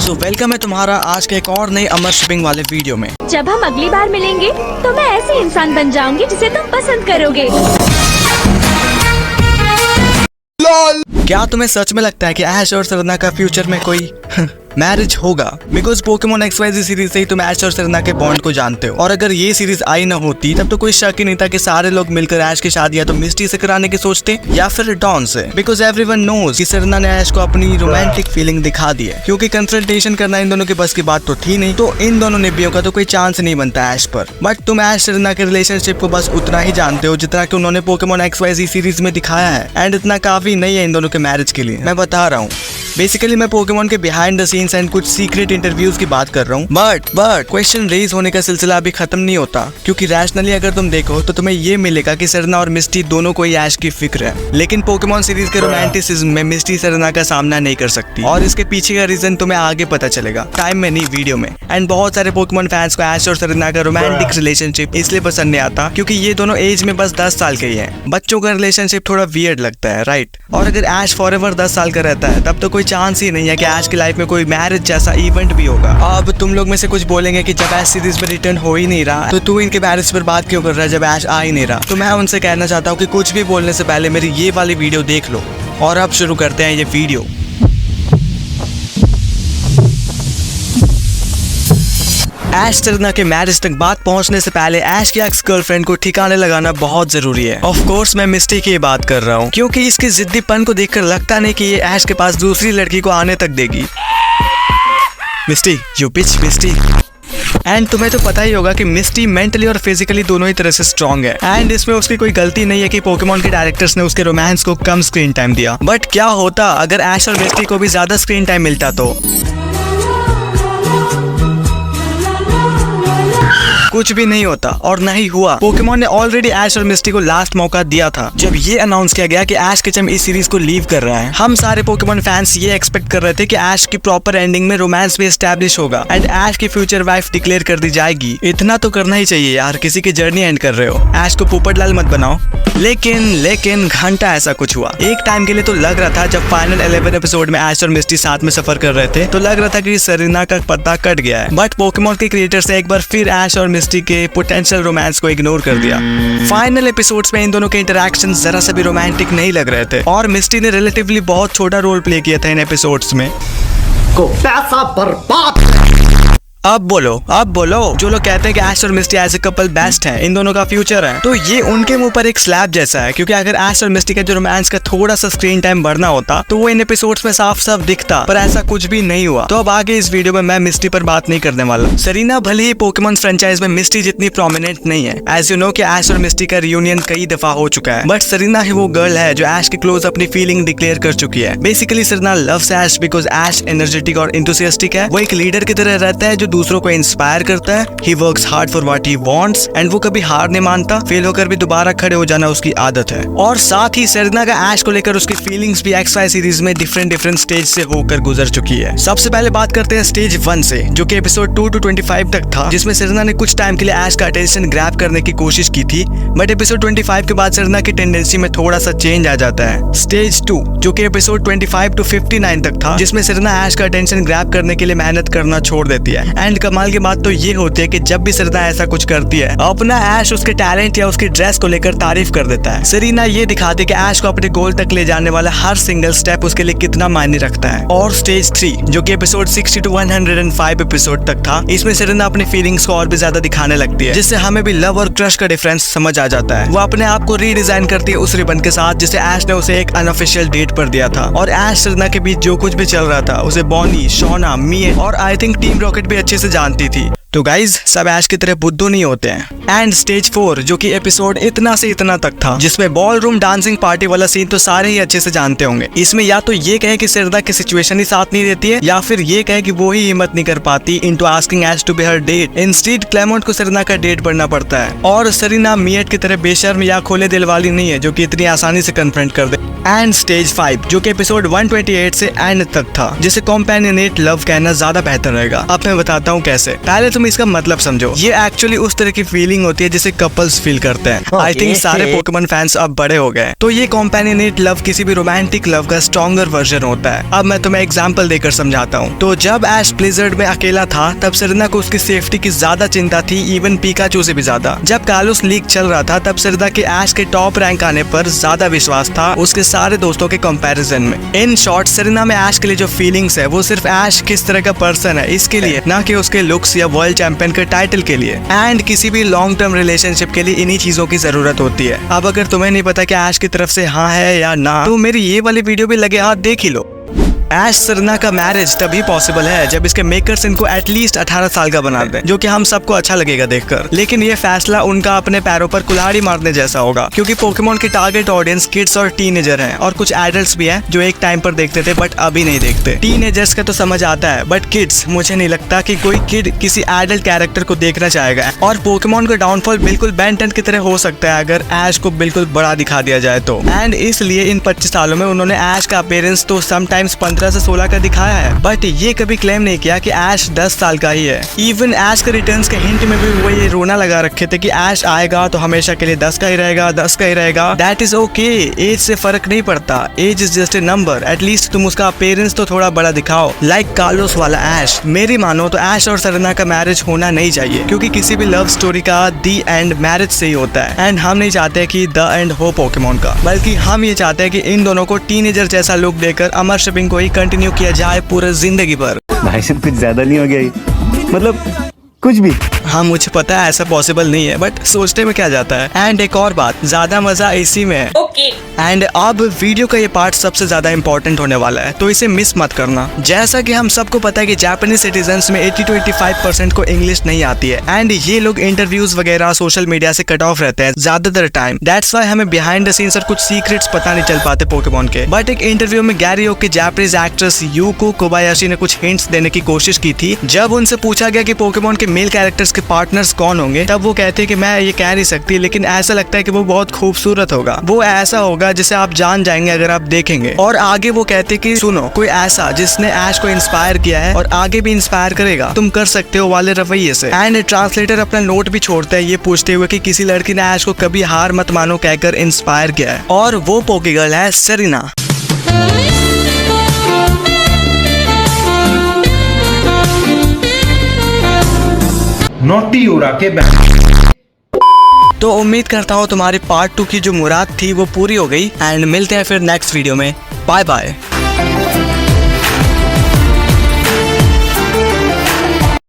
So welcome है तुम्हारा आज के एक और नए अमर शिपिंग वाले वीडियो में। जब हम अगली बार मिलेंगे तो मैं ऐसे इंसान बन जाऊंगी जिसे तुम पसंद करोगे। क्या तुम्हें सच में लगता है कि ऐश और सेरेना का फ्यूचर में कोई मैरिज होगा? बिकॉज पोकेमॉन XYZ सीरीज से ही तुम ऐश और सेरेना के बॉन्ड को जानते हो, और अगर ये सीरीज आई ना होती तब तो कोई शक ही नहीं था कि सारे लोग मिलकर ऐश की शादी या तो मिस्टी से कराने की सोचते या फिर डॉन से। बिकॉज एवरीवन नोज कि सेरेना ने ऐश को अपनी रोमांटिक फीलिंग दिखा दी है, क्योंकि कंसल्टेशन करना इन दोनों के बस की बात तो थी नहीं, तो इन दोनों निबियों का तो कोई चांस नहीं बनता ऐश पर। बट तुम ऐश सेरेना के रिलेशनशिप को बस उतना ही जानते हो जितना कि उन्होंने पोकेमॉन XYZ सीरीज में दिखाया है, एंड इतना काफी नहीं है इन दोनों के मैरिज के लिए। मैं बता रहा हूँ, बेसिकली मैं पोकेमॉन के बिहाइंड द सीन्स एंड कुछ सीक्रेट इंटरव्यूज की बात कर रहा हूँ। बट क्वेश्चन रेज होने का सिलसिला अभी खत्म नहीं होता, क्योंकि रैशनली अगर तुम देखो तो तुम्हें ये मिलेगा कि सेरेना और मिस्टी दोनों को ही ऐश की फिक्र है, लेकिन पोकेमॉन सीरीज के रोमांटिसिज्म में मिस्टी सेरेना का सामना नहीं कर सकती, और इसके पीछे का रीजन तुम्हें आगे पता चलेगा, टाइम में नहीं वीडियो में। एंड बहुत सारे पोकेमॉन फैंस को ऐश और सेरेना का रोमांटिक रिलेशनशिप इसलिए पसंद नहीं आता क्योंकि ये दोनों एज में बस 10 साल के ही हैं। बच्चों का रिलेशनशिप थोड़ा वियर्ड लगता है, राइट? और अगर ऐश फॉरएवर 10 साल का रहता है तब तो कोई चांस ही नहीं है कि ऐश की लाइफ में कोई मैरिज जैसा इवेंट भी होगा। अब तुम लोग में से कुछ बोलेंगे कि जब ऐश सीरीज में रिटर्न हो ही नहीं रहा तो तू इनके मैरिज पर बात क्यों कर रहा है जब ऐश आ ही नहीं रहा? तो मैं उनसे कहना चाहता हूँ कि कुछ भी बोलने से पहले मेरी ये वाली वीडियो देख लो। और अब शुरू करते हैं ये वीडियो। ऐश सेरेना के मैरिज तक बात पहुंचने से पहले ऐश की एक्स गर्लफ्रेंड को ठिकाने लगाना बहुत जरूरी है। ऑफ कोर्स मैं मिस्टी की बात कर रहा हूँ, क्योंकि इसके जिद्दीपन को देखकर लगता नहीं कि ये ऐश के पास दूसरी लड़की को आने तक देगी। मिस्टी, यू पिच मिस्टी। एंड तुम्हें तो पता ही होगा कि मिस्टी मेंटली और फिजिकली दोनों ही तरह से स्ट्रॉन्ग है, एंड इसमें उसकी कोई गलती नहीं है कि पोकेमॉन के डायरेक्टर्स ने उसके रोमांस को कम स्क्रीन टाइम दिया। बट क्या होता अगर ऐश और मिस्टी को भी ज्यादा स्क्रीन टाइम मिलता? तो कुछ भी नहीं होता, और नहीं हुआ। पोकेमॉन ने ऑलरेडी ऐश और मिस्टी को लास्ट मौका दिया था जब ये अनाउंस किया गया कि ऐश केचम इस सीरीज को लीव कर रहा है। हम सारे पोकेमॉन फैंस ये एक्सपेक्ट कर रहे थे कि ऐश की प्रॉपर एंडिंग में रोमांस भी एस्टैब्लिश होगा एंड ऐश की फ्यूचर वाइफ डिक्लेयर कर दी जाएगी। इतना तो करना ही चाहिए यार, किसी की जर्नी एंड कर रहे हो, ऐश को पोपटलाल मत बनाओ। लेकिन घंटा ऐसा कुछ हुआ। एक टाइम के लिए तो लग रहा था, जब फाइनल 11 एपिसोड में ऐश और मिस्टी साथ में सफर कर रहे थे तो लग रहा था कि सेरेना का पत्ता कट गया है। बट पोकेमॉन के क्रिएटर्स ने एक बार फिर ऐश और मिस्टी के पोटेंशियल रोमांस को इग्नोर कर दिया। फाइनल एपिसोड्स में इन दोनों के इंटरैक्शन जरा से भी रोमांटिक नहीं लग रहे थे, और मिस्टी ने रिलेटिवली बहुत छोटा रोल प्ले किया था इन एपिसोड्स में। को पैसा बर्बाद। अब बोलो जो लोग कहते हैं कि ऐश और मिस्टी एज ए कपल बेस्ट है, इन दोनों का फ्यूचर है, तो ये उनके मुंह पर एक स्लैब जैसा है, क्योंकि अगर ऐश और मिस्टी का जो रोमांस का थोड़ा सा स्क्रीन टाइम बढ़ना होता तो वो इन एपिसोड्स में साफ साफ दिखता, पर ऐसा कुछ भी नहीं हुआ। तो अब आगे इस वीडियो में मैं मिस्टी पर बात नहीं करने वाला। सेरेना भले ही पोकेमॉन फ्रेंचाइज में मिस्टी जितनी प्रोमिनेंट नहीं है, एज यू नो कि ऐश और मिस्टी का रियूनियन कई दफा हो चुका है, बट सेरेना ही वो गर्ल है जो ऐश के क्लोज अपनी फीलिंग डिक्लेयर कर चुकी है। Basically Serena loves Ash because Ash energetic और इंथुसियास्टिक है, वो एक लीडर की तरह रहता है जो दूसरों को इंस्पायर करता है। He works hard for what he wants and वो कभी हार नहीं मानता, फेल होकर भी दोबारा खड़े हो जाना उसकी आदत है। और साथ ही सेरेना का ऐश को लेकर उसकी फीलिंग्स भी XY सीरीज में डिफरेंट स्टेज से होकर गुजर चुकी है। सबसे पहले बात करते हैं स्टेज 1 से, जो कि एपिसोड 2 to 25 तक था, जिसमें सेरेना ने कुछ टाइम के लिए ऐश का अटेंशन ग्रैब करने की कोशिश की थी, बट एपिसोड 25 के बाद सेरेना की टेंडेंसी में थोड़ा सा चेंज आ जाता है। स्टेज 2 जो कि एपिसोड 25 to 59 तक था, जिसमें सेरेना ऐश का अटेंशन ग्रैब करने के लिए मेहनत करना छोड़ देती है। एंड कमाल की बात तो ये होती है कि जब भी सेरेना ऐसा कुछ करती है, अपना ऐश उसके टैलेंट या उसकी ड्रेस को लेकर तारीफ कर देता है। सेरेना ये दिखाती है कि ऐश को अपने गोल तक ले जाने वाला हर सिंगल स्टेप उसके लिए कितना मायने रखता है। और स्टेज 3 जो कि एपिसोड 60 to 105 एपिसोड तक था, इसमें सेरेना अपनी फीलिंग्स को और भी ज्यादा दिखाने लगती है, जिससे हमें भी लव और क्रश का डिफरेंस समझ आ जाता है। वो अपने आप को रीडिजाइन करती है उस रिबन के साथ जिसे ऐश ने उसे एक अनऑफिशियल डेट पर दिया था, और ऐश सेरेना के बीच जो कुछ भी चल रहा था उसे बॉनी, शोना, मिए और आई थिंक टीम रॉकेट भी अच्छे से जानती थी। तो गाइज सब ऐश की तरह बुद्धू नहीं होते हैं। एंड स्टेज 4 जो कि एपिसोड इतना से इतना तक था, जिसमें बॉल रूम डांसिंग पार्टी वाला सीन तो सारे ही अच्छे से जानते होंगे। इसमें या तो ये कहे कि सेरेना की सिचुएशन ही साथ नहीं देती है, या फिर ये कहे कि वो ही हिम्मत नहीं कर पाती into asking Ash to be her date. Instead Clement को सेरेना का डेट बनना पड़ता है, और सेरेना मिएट की तरह बेशर्म या खोले दिल वाली नहीं है जो कि इतनी आसानी से कन्फ्रंट कर दे। एंड स्टेज 5 जो कि एपिसोड 128 से एंड तक था, जिसे कॉम्पेनियनेट लव कहना ज्यादा बेहतर रहेगा। अब मैं बताता हूँ कैसे। पहले तो तुम इसका मतलब समझो, ये एक्चुअली उस तरह की फीलिंग होती है जिसे कपल्स फील करते हैं। आई थिंक सारे पोकेमॉन फैंस अब बड़े हो गए। तो ये कॉम्पेनियनेट लव किसी भी रोमांटिक लव का स्ट्रॉन्गर वर्जन होता है। अब मैं तुम्हें एग्जांपल देकर समझाता हूँ। तो जब ऐश ब्लिज़र्ड में अकेला था तब सेरेना को उसकी सेफ्टी की ज्यादा चिंता थी, इवन पिकाचू से भी ज्यादा। जब कालोस लीग चल रहा था तब सेरेना के ऐश के टॉप रैंक आने पर ज्यादा विश्वास था उसके सारे दोस्तों के कंपैरिजन में। इन शॉर्ट सेरेना में ऐश के लिए जो फीलिंग्स है वो सिर्फ ऐश किस तरह का पर्सन है इसके लिए, ना कि उसके लुक्स या वर्ल्ड चैंपियन के टाइटल के लिए। एंड किसी भी लॉन्ग टर्म रिलेशनशिप के लिए इन्हीं चीजों की जरूरत होती है। अब अगर तुम्हें नहीं पता कि ऐश की तरफ से हाँ है या ना, तो मेरी ये वाली वीडियो भी लगे हाथ देख ही लो। ऐश सेरेना का मैरिज तभी पॉसिबल है जब इसके मेकर्स इनको एटलीस्ट 18 साल का बना दें, जो कि हम सबको अच्छा लगेगा देखकर। लेकिन ये फैसला उनका अपने पैरों पर कुल्हाड़ी मारने जैसा होगा, क्योंकि पोकेमॉन की टारगेट ऑडियंस किड्स और टीनेजर हैं, और कुछ एडल्ट्स भी हैं जो एक टाइम पर देखते थे बट अभी नहीं देखते। टीनेजर्स का तो समझ आता है, बट किड्स, मुझे नहीं लगता कि कोई किड किसी एडल्ट कैरेक्टर को देखना चाहेगा। और पोकेमॉन का डाउनफॉल बिल्कुल बेन 10 की तरह हो सकता है अगर ऐश को बिल्कुल बड़ा दिखा दिया जाए तो। एंड इसलिए इन 25 सालों में उन्होंने ऐश का अपीयरेंस तो समटाइम्स 15 से 16 का दिखाया है, बट ये कभी क्लेम नहीं किया कि ऐश 10 साल का ही है। इवन ऐश के रिटर्न्स के हिंट में भी वो ये रोना लगा रखे थे कि ऐश आएगा तो हमेशा के लिए 10 का ही रहेगा, 10 का ही रहेगा। दैट इज ओके, एज से फर्क नहीं पड़ता, age is just a number. At least तुम उसका अपीयरेंस तो थोड़ा बड़ा दिखाओ, लाइक कार्लोस वाला ऐश। मेरी मानो तो ऐश और सेरेना का मैरिज होना नहीं चाहिए, क्योंकि किसी भी लव स्टोरी का दी एंड मैरिज से ही होता है। एंड हम नहीं चाहते कि द एंड हो पोकेमॉन का, बल्कि हम ये चाहते हैं कि इन दोनों को टीनेजर जैसा लुक देकर अमर शिपिंग को ही कंटिन्यू किया जाए पूरे जिंदगी भर। भाई साहब कुछ ज्यादा नहीं हो गया ये? मतलब कुछ भी। हाँ मुझे पता है ऐसा पॉसिबल नहीं है, बट सोचने में क्या जाता है। एंड एक और बात, ज्यादा मजा इसी में है। एंड अब वीडियो का ये पार्ट सबसे ज्यादा इंपॉर्टेंट होने वाला है, तो इसे मिस मत करना। जैसा कि हम सबको पता है कि जापानीज सिटीजन्स में 80-85% को इंग्लिश नहीं आती है, एंड ये लोग इंटरव्यूज वगैरह सोशल मीडिया से कट ऑफ रहते हैं ज्यादातर टाइम। दैट्स व्हाई हमें बिहाइंड द सीन्स और कुछ सीक्रेट्स पता नहीं चल पाते पोकेमॉन के। बट एक इंटरव्यू में गैरी ओक के जापानीज एक्ट्रेस यूको कोबायाशी ने कुछ हिंट्स देने की कोशिश की थी। जब उनसे पूछा गया कि पोकेमॉन के मेल कैरेक्टर्स के पार्टनर्स कौन होंगे, तब वो कहते हैं कि मैं ये कह नहीं सकती, लेकिन ऐसा लगता है कि वो बहुत खूबसूरत होगा। वो ऐसा होगा जिसे आप जान जाएंगे अगर आप देखेंगे। और आगे वो कहते कि सुनो, कोई ऐसा जिसने ऐश को इंस्पायर किया है और आगे भी इंस्पायर करेगा, तुम कर सकते हो वाले रवैये से। एंड ट्रांसलेटर अपना नोट भी छोड़ता है ये पूछते हुए कि किसी लड़की ने ऐश को कभी हार मत मानो कहकर इंस्पायर किया है, और वो पोकेगर्ल है सेरेना। नोटी उड़ा के तो उम्मीद करता हूँ तुम्हारी पार्ट 2 की जो मुराद थी वो पूरी हो गई। एंड मिलते हैं फिर नेक्स्ट वीडियो में। Bye bye.